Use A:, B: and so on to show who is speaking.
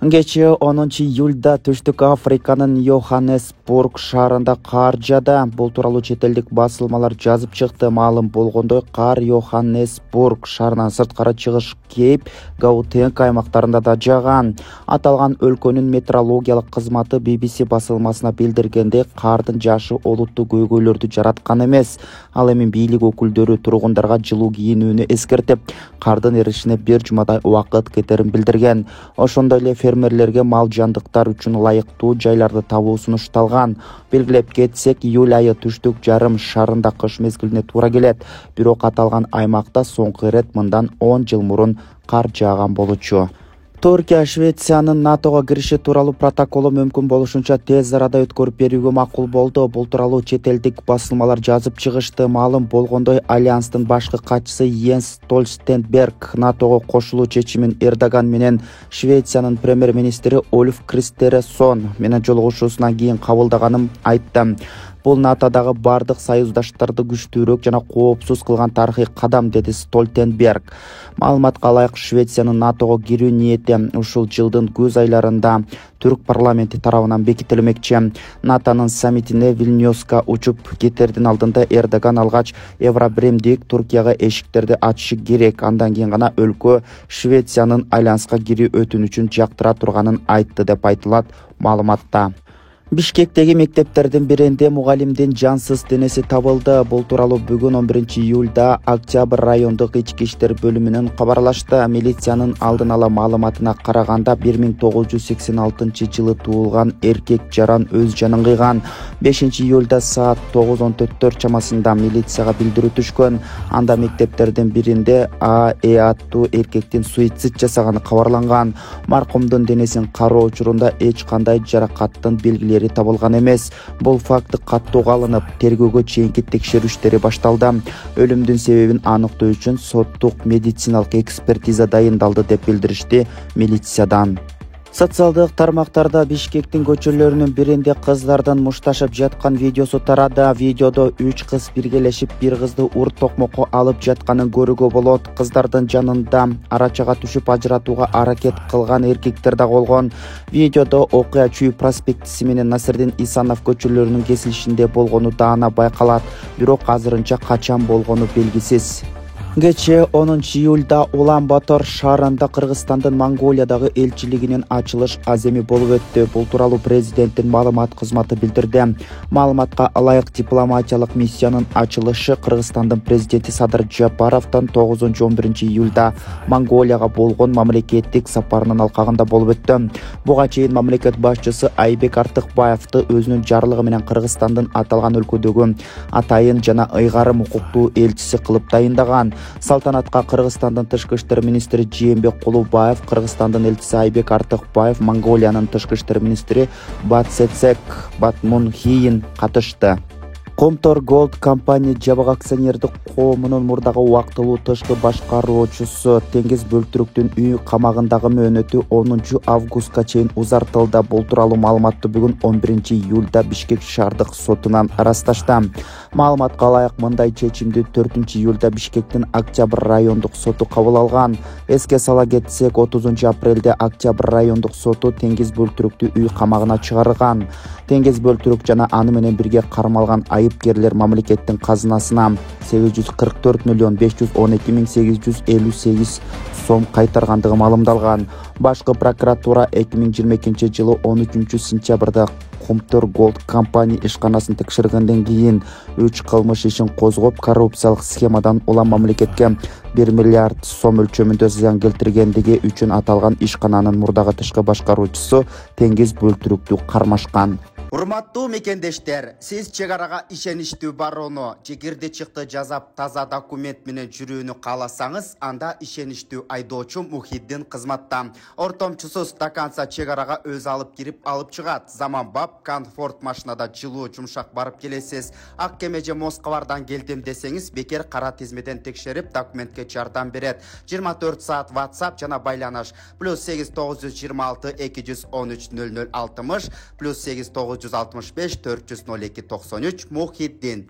A: Кечээ 10-июлда Түштүк Африканын Йоханнесбург шаарында кар жаады. Бул тууралуу чет элдик басылмалар жазып чыкты. Маалым болгондой, кар Йоханнесбург шаарынан сырткары чыгыш Кейп, Гаутенг аймактарында да жааган. Аталган өлкөнүн метеорологиялык кызматы BBC басылмасына билдиргендей, кардын жаашы олуттуу көйгөйлөрдү жараткан эмес. Ал эми бийлик өкүлдөрү тургундарга жылуу кийинүүнү эскертип, кардын эришине бир жумадай убакыт кетерин билдирген. Ошондой эле фермерлерге мал жандыктар үчүн ылайыктуу жайларды табуу сунушталган. Белгилеп кетсек, июль айы Түштүк жарым шарында кыш мезгилине туура келет. Бирок аталган аймакта соңку ирет мындан 10 жыл мурун кар жааган болчу. Түркия Швециянын НАТОго кириши тууралуу протоколу мүмкүн болушунча тез арада өткөрүп берүүгө макул болду. Бул тууралуу чет элдик басылмалар жазып чыгышты. Маалым болгондой, Альянстын башкы катчысы Йенс Столтенберг НАТОго кошулуу чечимин Эрдоган менен Швециянын премьер-министри Ульф Кристерсон менен жолугушуусунан кийин кабылдаганын айтты. Бул НАТОдагы бардык союздаштарды күчтүүрөөк жана коопсуз кылган тарыхый кадам, деди Столтенберг. Маалыматка ылайык, Швециянын НАТОго кирүү ниети ушул жылдын күз айларында Түрк парламенти тарабынан бекитилмекчи. НАТОнун саммитине Вильнюска учуп кетердин алдында Эрдоган алгач Евробиримдик Туркияга эшиктерди ачышы керек. Андан кийин гана өлкө Швециянын альянска кирүү өтүнүчүн жактыра турганын айтты деп айтылат маалыматта. Бишкектеги мектептердин биринде мугалимдин жансыз денеси табылды. Бул тууралуу бүгүн 11-июлда Октябрь райондук ички иштер бөлүмүнөн кабарлашты. Милициянын алдын ала маалыматына караганда 1986-жылы туулган эркек жаран өз жанын кыйган. 5-июлда саат 9:14 чамасында милицияга билдирүү түшкөн. Анда мектептердин биринде аттуу эркектин суицид жасаганы кабарланган. Маркумдун денесин кароо учурунда эч кандай жаракаттын белгилери табылган эмес. Бул факты каттуу алынып, тергөөгө чейинки текшерүү иштери башталды. Өлүмдүн себебин аныктоо үчүн соттук медициналык экспертиза дайындалды деп билдиришти милициядан. Социалдык тармактарда Бишкектин көчөлөрүнүн биринде кыздардан мушташып жаткан видеосу тарады. Видеодо 3 кыз биргелешип бир кызды ур токмокко алып жатканын көрүүгө болот. Кыздардын жанында арачага түшүп ажыратууга аракет кылган эркектер да болгон. Видеодо окуя Чүй проспектиси менен Насирдин Исанов көчөлөрүнүн кесилишинде болгону даана байкалат. Бирок азырынча качан болгону белгисиз. Кечээ 10-июлда Улан-Батор шаарында Кыргызстандын Монголиядагы элчилигинин ачылыш аземи болуп өттү. Бул тууралуу президенттин маалымат кызматы билдирди. Маалыматка ылайык, дипломатиялык миссиянын ачылышы Кыргызстандын президенти Садыр Жапаровдун 9-11-июлда Монголияга болгон мамлекеттик сапарынын алкагында болуп өттү. Буга чейин мамлекет башчысы Айбек Артыкбаевди өзүнүн жарлыгы менен Кыргызстандын аталган өлкөдөгү атайын жана ыйгарым укуктуу элчиси кылып дайындаган. Салтанатка Кыргызстандын тышкы иштер министри Жээнбек Кулубаев, Кыргызстандын элчиси Айбек Артыкбаев, Монголиянын тышкы иштер министри Батсецек Батмунхийин катышты. Комтор Голд компания жабык акционердик коомунун мурдагы убактылуу тышкы башкаруучусу Теңиз Бөлтүрүктүн үй камагындагы мөөнөтү 10 августка чейин узартылды. Бул тууралуу маалыматты бүгүн 11-июлда Бишкек шаардык сотунан ырасташты. Маалыматка ылайык, мындай чечимди 4-июлда Бишкектин Октябрь райондук соту кабыл алган. Эске сала кетсек, 30-апрелде Октябрь райондук соту Теңиз Бөлтүрүктү үй камагына чыгарган. Теңиз Бөлтүрүк жана аны менен бирге кармалган айыпкерлер мамлекеттин казынасына 844 миллион 512 миң 858 сом кайтаргандыгы маалымдалган. Башкы прокуратура 2022-жылы 13-сентябрда Комтор Голд компания ишканасын текшергенден кийин 3 кылмыш ишин козгоп, коррупциялык схемадан улам мамлекетке 1 миллиард сом өлчөмүндө зыян келтиргендиги үчүн аталган ишкананын мурдагы тышкы башкаруучусу Теңиз Бөлтүрүктү кармашкан.
B: Урматтуу мекендештер, сиз чек арага ишеничтүү барууну, чекирди чыкты жазап таза документ менен жүрүүнү кааласаңыз, анда ишеничтүү айдоочу Мухиддин кызматта. Ортомчусуз стаканса чек арага өз алып кирип алып чыгат. Заманбап комфорт машинада жылуу жумшак барып келесиз. Ак кеме же Москвардан келдим десеңиз, бекер кара тизмеден текшерип документке жардам берет. 24 саат WhatsApp жана байланыш +8 926 213 0060 +8 965 402 93 Мухиддин.